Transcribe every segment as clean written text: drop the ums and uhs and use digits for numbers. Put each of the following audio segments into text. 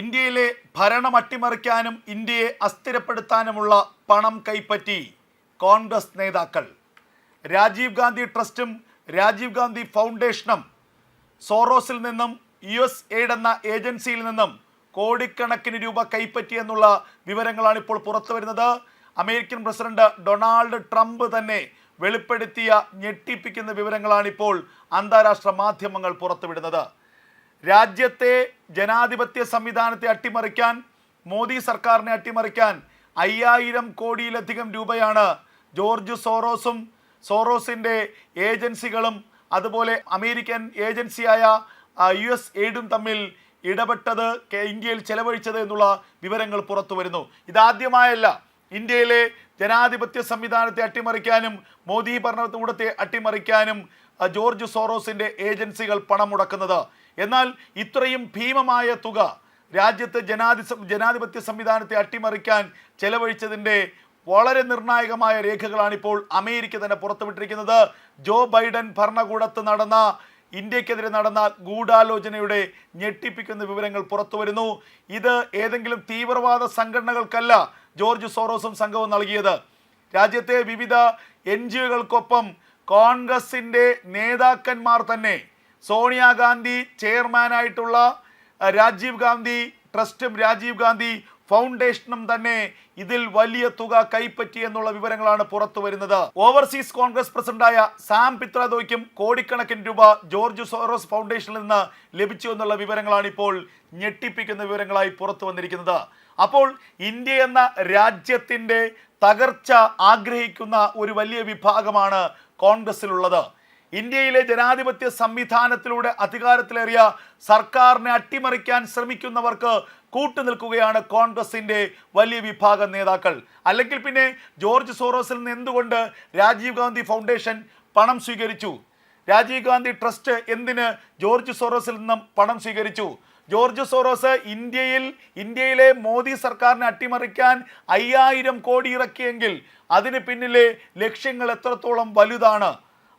ഇന്ത്യയിലെ ഭരണം അട്ടിമറിക്കാനും ഇന്ത്യയെ അസ്ഥിരപ്പെടുത്താനുമുള്ള പണം കൈപ്പറ്റി കോൺഗ്രസ് നേതാക്കൾ. രാജീവ് ഗാന്ധി ട്രസ്റ്റും രാജീവ് ഗാന്ധി ഫൗണ്ടേഷനും സോറോസിൽ നിന്നും USAID എന്ന ഏജൻസിയിൽ നിന്നും കോടിക്കണക്കിന് രൂപ കൈപ്പറ്റിയെന്നുള്ള വിവരങ്ങളാണ് ഇപ്പോൾ പുറത്തു വരുന്നത്. അമേരിക്കൻ പ്രസിഡന്റ് ഡൊണാൾഡ് ട്രംപ് തന്നെ വെളിപ്പെടുത്തിയ ഞെട്ടിപ്പിക്കുന്ന വിവരങ്ങളാണ് ഇപ്പോൾ അന്താരാഷ്ട്ര മാധ്യമങ്ങൾ പുറത്തുവിടുന്നത്. രാജ്യത്തെ ജനാധിപത്യ സംവിധാനത്തെ അട്ടിമറിക്കാൻ, മോദി സർക്കാരിനെ അട്ടിമറിക്കാൻ 5000 കോടിയിലധികം രൂപയാണ് ജോർജ് സോറോസും സോറോസിൻ്റെ ഏജൻസികളും അതുപോലെ അമേരിക്കൻ ഏജൻസിയായ USAIDും തമ്മിൽ ഇടപെട്ടത്, ഇന്ത്യയിൽ ചെലവഴിച്ചത് എന്നുള്ള വിവരങ്ങൾ പുറത്തു വരുന്നു. ഇതാദ്യമായല്ല ഇന്ത്യയിലെ ജനാധിപത്യ സംവിധാനത്തെ അട്ടിമറിക്കാനും മോദി ഭരണകൂടത്തെ അട്ടിമറിക്കാനും ജോർജ് സോറോസിൻ്റെ ഏജൻസികൾ പണം മുടക്കുന്നത്. എന്നാൽ ഇത്രയും ഭീമമായ തുക രാജ്യത്തെ ജനാധിപത്യ സംവിധാനത്തെ അട്ടിമറിക്കാൻ ചെലവഴിച്ചതിൻ്റെ വളരെ നിർണായകമായ രേഖകളാണ് ഇപ്പോൾ അമേരിക്ക തന്നെ പുറത്തുവിട്ടിരിക്കുന്നത്. ജോ ബൈഡൻ ഭരണകൂടത്ത് നടന്ന ഇന്ത്യക്കെതിരെ നടന്ന ഗൂഢാലോചനയുടെ ഞെട്ടിപ്പിക്കുന്ന വിവരങ്ങൾ പുറത്തു വരുന്നു. ഇത് ഏതെങ്കിലും തീവ്രവാദ സംഘടനകൾക്കല്ല ജോർജ് സോറോസും സംഘവും നൽകിയത്. രാജ്യത്തെ വിവിധ NGOകൾക്കൊപ്പം കോൺഗ്രസിൻ്റെ നേതാക്കന്മാർ തന്നെ, സോണിയാഗാന്ധി ചെയർമാനായിട്ടുള്ള രാജീവ് ഗാന്ധി ട്രസ്റ്റും രാജീവ് ഗാന്ധി ഫൗണ്ടേഷനും തന്നെ ഇതിൽ വലിയ തുക കൈപ്പറ്റി എന്നുള്ള വിവരങ്ങളാണ് പുറത്തു വരുന്നത്. ഓവർസീസ് കോൺഗ്രസ് പ്രസിഡന്റായ സാം പിത്രാദോയ്ക്കും കോടിക്കണക്കിന് രൂപ ജോർജ് സോറോസ് ഫൗണ്ടേഷനിൽ നിന്ന് ലഭിച്ചു എന്നുള്ള വിവരങ്ങളാണ് ഇപ്പോൾ ഞെട്ടിപ്പിക്കുന്ന വിവരങ്ങളായി പുറത്തു വന്നിരിക്കുന്നത്. അപ്പോൾ ഇന്ത്യ എന്ന രാജ്യത്തിൻ്റെ തകർച്ച ആഗ്രഹിക്കുന്ന ഒരു വലിയ വിഭാഗമാണ് കോൺഗ്രസിലുള്ളത്. ഇന്ത്യയിലെ ജനാധിപത്യ സംവിധാനത്തിലൂടെ അധികാരത്തിലേറിയ സർക്കാരിനെ അട്ടിമറിക്കാൻ ശ്രമിക്കുന്നവർക്ക് കൂട്ടുനിൽക്കുകയാണ് കോൺഗ്രസിൻ്റെ വലിയ വിഭാഗം നേതാക്കൾ. അല്ലെങ്കിൽ പിന്നെ ജോർജ് സോറോസിൽ നിന്ന് എന്തുകൊണ്ട് രാജീവ് ഗാന്ധി ഫൗണ്ടേഷൻ പണം സ്വീകരിച്ചു? രാജീവ് ഗാന്ധി ട്രസ്റ്റ് എന്തിന് ജോർജ് സോറോസിൽ നിന്നും പണം സ്വീകരിച്ചു? ജോർജ് സോറോസ് ഇന്ത്യയിലെ മോദി സർക്കാരിനെ അട്ടിമറിക്കാൻ 5000 കോടി ഇറക്കിയെങ്കിൽ അതിന് പിന്നിലെ ലക്ഷ്യങ്ങൾ എത്രത്തോളം വലുതാണ്?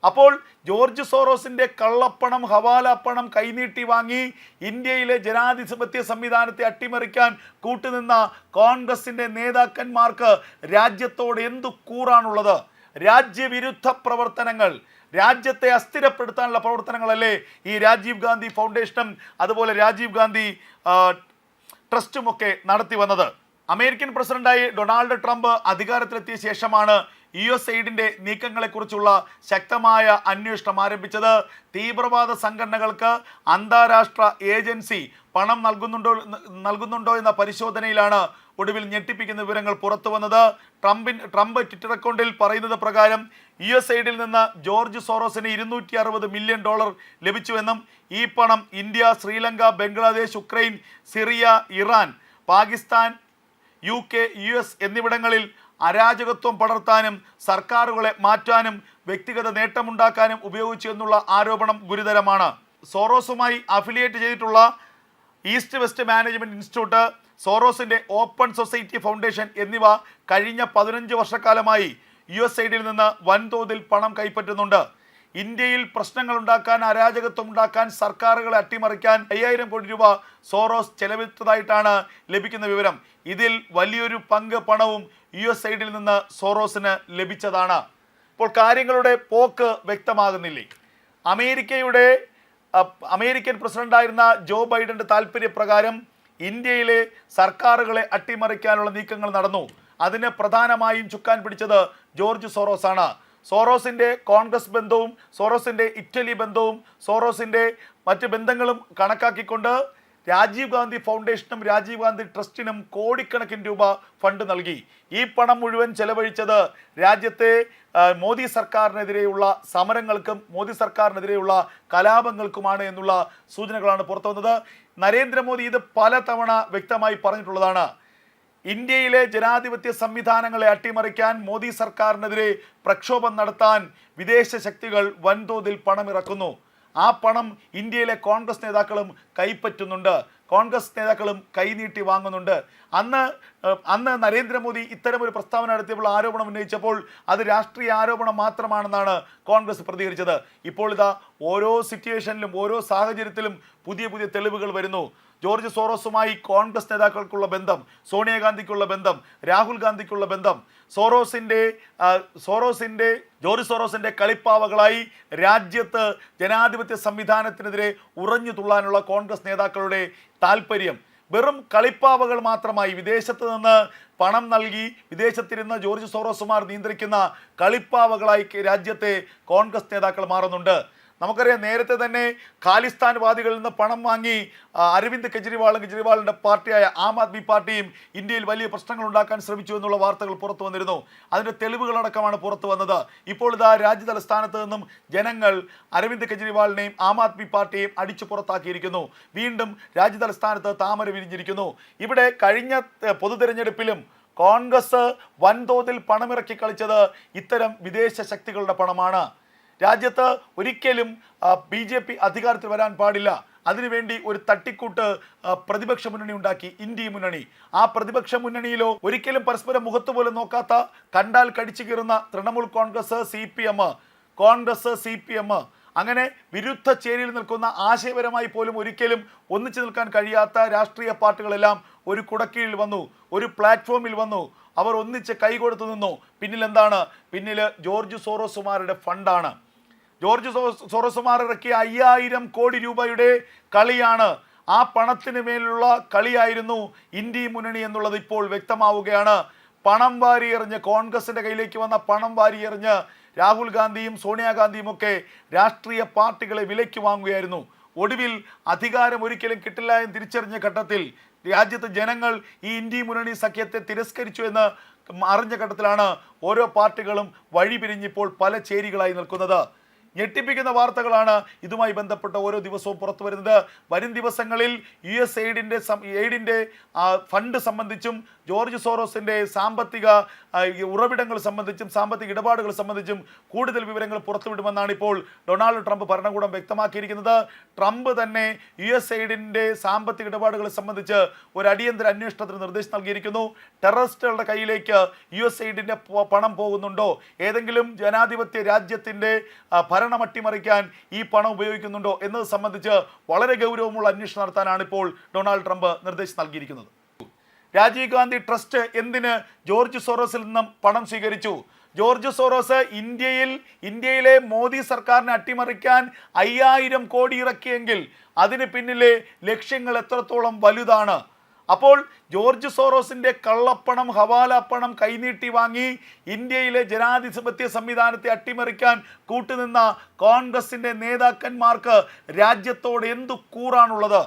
അപ്പോൾ ജോർജ് സോറോസിൻ്റെ കള്ളപ്പണം, ഹവാലാപ്പണം കൈനീട്ടി വാങ്ങി ഇന്ത്യയിലെ ജനാധിപത്യ സംവിധാനത്തെ അട്ടിമറിക്കാൻ കൂട്ടുനിന്ന കോൺഗ്രസിൻ്റെ നേതാക്കന്മാർക്ക് രാജ്യത്തോട് എന്തു കൂറാണുള്ളത്? രാജ്യവിരുദ്ധ പ്രവർത്തനങ്ങൾ, രാജ്യത്തെ അസ്ഥിരപ്പെടുത്താനുള്ള പ്രവർത്തനങ്ങളല്ലേ ഈ രാജീവ് ഗാന്ധി ഫൗണ്ടേഷനും അതുപോലെ രാജീവ് ഗാന്ധി ട്രസ്റ്റുമൊക്കെ നടത്തി വന്നത്. അമേരിക്കൻ പ്രസിഡന്റായി ഡൊണാൾഡ് ട്രംപ് അധികാരത്തിലെത്തിയ ശേഷമാണ് USAIDിൻ്റെ നീക്കങ്ങളെക്കുറിച്ചുള്ള ശക്തമായ അന്വേഷണം ആരംഭിച്ചത്. തീവ്രവാദ സംഘടനകൾക്ക് അന്താരാഷ്ട്ര ഏജൻസി പണം നൽകുന്നുണ്ടോ എന്ന പരിശോധനയിലാണ് ഒടുവിൽ ഞെട്ടിപ്പിക്കുന്ന വിവരങ്ങൾ പുറത്തു വന്നത്. ട്രംപ് ട്വിറ്റർ അക്കൗണ്ടിൽ പറയുന്നത് പ്രകാരം USAIDിൽ നിന്ന് ജോർജ് സോറോസിന് $260 മില്യൺ ലഭിച്ചുവെന്നും ഈ പണം India, Sri Lanka, Bangladesh, Ukraine, Syria, Iran, Pakistan, UK, US എന്നിവിടങ്ങളിൽ അരാജകത്വം പടർത്താനും സർക്കാരുകളെ മാറ്റാനും വ്യക്തിഗത നേട്ടമുണ്ടാക്കാനും ഉപയോഗിച്ചു എന്നുള്ള ആരോപണം ഗുരുതരമാണ്. സോറോസുമായി അഫിലിയേറ്റ് ചെയ്തിട്ടുള്ള ഈസ്റ്റ് വെസ്റ്റ് മാനേജ്മെൻറ്റ് ഇൻസ്റ്റിറ്റ്യൂട്ട്, സോറോസിൻ്റെ ഓപ്പൺ സൊസൈറ്റി ഫൗണ്ടേഷൻ എന്നിവ കഴിഞ്ഞ 15 വർഷക്കാലമായി USAIDിൽ നിന്ന് വൻതോതിൽ പണം കൈപ്പറ്റുന്നുണ്ട്. ഇന്ത്യയിൽ പ്രശ്നങ്ങൾ ഉണ്ടാക്കാൻ, അരാജകത്വം ഉണ്ടാക്കാൻ, സർക്കാരുകളെ അട്ടിമറിക്കാൻ 5000 കോടി രൂപ സോറോസ് ചെലവിട്ടതായിട്ടാണ് ലഭിക്കുന്ന വിവരം. ഇതിൽ വലിയൊരു പങ്ക് പണവും USAIDിൽ നിന്ന് സോറോസിന് ലഭിച്ചതാണ്. ഇപ്പോൾ കാര്യങ്ങളുടെ പോക്ക് വ്യക്തമാകുന്നില്ലേ? അമേരിക്കൻ പ്രസിഡന്റായിരുന്ന ജോ ബൈഡന്റെ താല്പര്യപ്രകാരം ഇന്ത്യയിലെ സർക്കാരുകളെ അട്ടിമറിക്കാനുള്ള നീക്കങ്ങൾ നടന്നു. അതിന് പ്രധാനമായും ചുക്കാൻ പിടിച്ചത് ജോർജ് സോറോസാണ്. സോറോസിൻ്റെ കോൺഗ്രസ് ബന്ധവും സോറോസിൻ്റെ ഇറ്റലി ബന്ധവും സോറോസിൻ്റെ മറ്റ് ബന്ധങ്ങളും കണക്കാക്കിക്കൊണ്ട് രാജീവ് ഗാന്ധി ഫൗണ്ടേഷനും രാജീവ് ഗാന്ധി ട്രസ്റ്റിനും കോടിക്കണക്കിന് രൂപ ഫണ്ട് നൽകി. ഈ പണം മുഴുവൻ ചെലവഴിച്ചത് രാജ്യത്തെ മോദി സർക്കാരിനെതിരെയുള്ള സമരങ്ങൾക്കും മോദി സർക്കാരിനെതിരെയുള്ള കലാപങ്ങൾക്കുമാണ് എന്നുള്ള സൂചനകളാണ് പുറത്തു വന്നത്. നരേന്ദ്രമോദി ഇത് പലതവണ വ്യക്തമായി പറഞ്ഞിട്ടുള്ളതാണ്. ഇന്ത്യയിലെ ജനാധിപത്യ സംവിധാനങ്ങളെ അട്ടിമറിക്കാൻ, മോദി സർക്കാരിനെതിരെ പ്രക്ഷോഭം നടത്താൻ വിദേശ ശക്തികൾ വൻതോതിൽ പണമിറക്കുന്നു. ആ പണം ഇന്ത്യയിലെ കോൺഗ്രസ് നേതാക്കളും കൈപ്പറ്റുന്നുണ്ട്, കോൺഗ്രസ് നേതാക്കളും കൈനീട്ടി വാങ്ങുന്നുണ്ട്. അന്ന് നരേന്ദ്രമോദി ഇത്തരമൊരു പ്രസ്താവന നടത്തിയപ്പോൾ ആരോപണം ഉന്നയിച്ചപ്പോൾ അത് രാഷ്ട്രീയ ആരോപണം മാത്രമാണെന്നാണ് കോൺഗ്രസ് പ്രതികരിച്ചത്. ഇപ്പോൾ ഇതാ ഓരോ സിറ്റുവേഷനിലും ഓരോ സാഹചര്യത്തിലും പുതിയ തെളിവുകൾ വരുന്നു. ജോർജ് സോറോസുമായി കോൺഗ്രസ് നേതാക്കൾക്കുള്ള ബന്ധം, സോണിയാഗാന്ധിക്കുള്ള ബന്ധം, രാഹുൽ ഗാന്ധിക്കുള്ള ബന്ധം, ജോർജ് സോറോസിന്റെ കളിപ്പാവകളായി രാജ്യത്ത് ജനാധിപത്യ സംവിധാനത്തിനെതിരെ ഉറഞ്ഞു തുള്ളാനുള്ള കോൺഗ്രസ് നേതാക്കളുടെ താല്പര്യം വെറും കളിപ്പാവകൾ മാത്രമായി വിദേശത്ത് നിന്ന് പണം നൽകി വിദേശത്തിരുന്ന് ജോർജ് സോറോസുമാർ നിയന്ത്രിക്കുന്ന കളിപ്പാവകളായി രാജ്യത്തെ കോൺഗ്രസ് നേതാക്കൾ മാറുന്നുണ്ട്. നമുക്കറിയാം, നേരത്തെ തന്നെ ഖാലിസ്ഥാൻ വാദികളിൽ നിന്ന് പണം വാങ്ങി അരവിന്ദ് കെജ്രിവാളിൻ്റെ പാർട്ടിയായ ആം ആദ്മി പാർട്ടിയും ഇന്ത്യയിൽ വലിയ പ്രശ്നങ്ങൾ ഉണ്ടാക്കാൻ ശ്രമിച്ചു എന്നുള്ള വാർത്തകൾ പുറത്തു വന്നിരുന്നു. അതിൻ്റെ തെളിവുകളടക്കമാണ് പുറത്തു വന്നത്. ഇപ്പോൾ ഇതാ രാജ്യതലസ്ഥാനത്ത് നിന്നും ജനങ്ങൾ അരവിന്ദ് കെജ്രിവാളിനെയും ആം ആദ്മി പാർട്ടിയെയും അടിച്ചു പുറത്താക്കിയിരിക്കുന്നു. വീണ്ടും രാജ്യതലസ്ഥാനത്ത് താമര വിരിഞ്ഞിരിക്കുന്നു. ഇവിടെ കഴിഞ്ഞ പൊതു തെരഞ്ഞെടുപ്പിലും കോൺഗ്രസ് വൻതോതിൽ പണമിറക്കി കളിച്ചത് ഇത്തരം വിദേശ ശക്തികളുടെ പണമാണ്. രാജ്യത്ത് ഒരിക്കലും BJP അധികാരത്തിൽ വരാൻ പാടില്ല. അതിനുവേണ്ടി ഒരു തട്ടിക്കൂട്ട് പ്രതിപക്ഷ മുന്നണി ഉണ്ടാക്കി, ഇന്ത്യ മുന്നണി. ആ പ്രതിപക്ഷ മുന്നണിയിലോ ഒരിക്കലും പരസ്പരം മുഖത്ത് പോലും നോക്കാത്ത, കണ്ടാൽ കടിച്ചു കീറുന്ന തൃണമൂൽ കോൺഗ്രസ്, CPM അങ്ങനെ വിരുദ്ധ ചേരിയിൽ നിൽക്കുന്ന, ആശയപരമായി പോലും ഒരിക്കലും ഒന്നിച്ചു നിൽക്കാൻ കഴിയാത്ത രാഷ്ട്രീയ പാർട്ടികളെല്ലാം ഒരു കുടക്കീഴിൽ വന്നു, ഒരു പ്ലാറ്റ്ഫോമിൽ വന്നു. അവർ ഒന്നിച്ച് കൈകൊടുത്തു നിന്നു. പിന്നിൽ എന്താണ്? പിന്നിൽ ജോർജ് സോറോസുമാരുടെ ഫണ്ടാണ്. ജോർജ് സോറോസുമാർ ഇറക്കിയ 5000 കോടി രൂപയുടെ കളിയാണ്. ആ പണത്തിന് മേലുള്ള കളിയായിരുന്നു ഇന്ത്യ മുന്നണി എന്നുള്ളത് ഇപ്പോൾ വ്യക്തമാവുകയാണ്. പണം വാരിയെറിഞ്ഞ്, കോൺഗ്രസിന്റെ കയ്യിലേക്ക് വന്ന പണം വാരിയെറിഞ്ഞ് രാഹുൽ ഗാന്ധിയും സോണിയാഗാന്ധിയും ഒക്കെ രാഷ്ട്രീയ പാർട്ടികളെ വിലയ്ക്ക് വാങ്ങുകയായിരുന്നു. ഒടുവിൽ അധികാരം ഒരിക്കലും കിട്ടില്ല എന്ന് തിരിച്ചറിഞ്ഞ ഘട്ടത്തിൽ രാജ്യത്തെ ജനങ്ങൾ ഈ ഇന്ത്യ മുന്നണി സഖ്യത്തെ തിരസ്കരിച്ചു എന്ന് അറിഞ്ഞ ഘട്ടത്തിലാണ് ഓരോ പാർട്ടികളും വഴിപിരിഞ്ഞിപ്പോൾ പല ചേരികളായി നിൽക്കുന്നത്. ഞെട്ടിപ്പിക്കുന്ന വാർത്തകളാണ് ഇതുമായി ബന്ധപ്പെട്ട് ഓരോ ദിവസവും പുറത്തു വരുന്നത്. വരും ദിവസങ്ങളിൽ US എയ്ഡിൻ്റെ ഫണ്ട് സംബന്ധിച്ചും ജോർജ് സോറോസിൻ്റെ സാമ്പത്തിക ഉറവിടങ്ങൾ സംബന്ധിച്ചും സാമ്പത്തിക ഇടപാടുകൾ സംബന്ധിച്ചും കൂടുതൽ വിവരങ്ങൾ പുറത്തുവിടുമെന്നാണ് ഇപ്പോൾ ഡൊണാൾഡ് ട്രംപ് ഭരണകൂടം വ്യക്തമാക്കിയിരിക്കുന്നത്. ട്രംപ് തന്നെ US എയ്ഡിൻ്റെ സാമ്പത്തിക ഇടപാടുകളെ സംബന്ധിച്ച് ഒരു അടിയന്തര അന്വേഷണത്തിന് നിർദ്ദേശം നൽകിയിരിക്കുന്നു. ടെററിസ്റ്റുകളുടെ കയ്യിലേക്ക് US എയ്ഡിൻ്റെ പണം പോകുന്നുണ്ടോ, ഏതെങ്കിലും ജനാധിപത്യ രാജ്യത്തിൻ്റെ ഭരണം അട്ടിമറിക്കാൻ ഈ പണം ഉപയോഗിക്കുന്നുണ്ടോ എന്നത് സംബന്ധിച്ച് വളരെ ഗൗരവമുള്ള അന്വേഷണം നടത്താനാണ് ഇപ്പോൾ ഡൊണാൾഡ് ട്രംപ് നിർദ്ദേശം നൽകിയിരിക്കുന്നത്. രാജീവ് ഗാന്ധി ട്രസ്റ്റ് എന്തിന് ജോർജ് സോറോസിൽ നിന്നും പണം സ്വീകരിച്ചു? ജോർജ് സോറോസ് ഇന്ത്യയിലെ മോദി സർക്കാരിനെ അട്ടിമറിക്കാൻ 5000 കോടി ഇറക്കിയെങ്കിൽ അതിന് പിന്നിലെ ലക്ഷ്യങ്ങൾ എത്രത്തോളം വലുതാണ്? അപ്പോൾ ജോർജ് സോറോസിന്റെ കള്ളപ്പണം, ഹവാലാപ്പണം കൈനീട്ടി വാങ്ങി ഇന്ത്യയിലെ ജനാധിപത്യ സംവിധാനത്തെ അട്ടിമറിക്കാൻ കൂട്ടുനിന്ന കോൺഗ്രസിന്റെ നേതാക്കന്മാർക്ക് രാജ്യത്തോട് എന്തു കൂറാണുള്ളത്?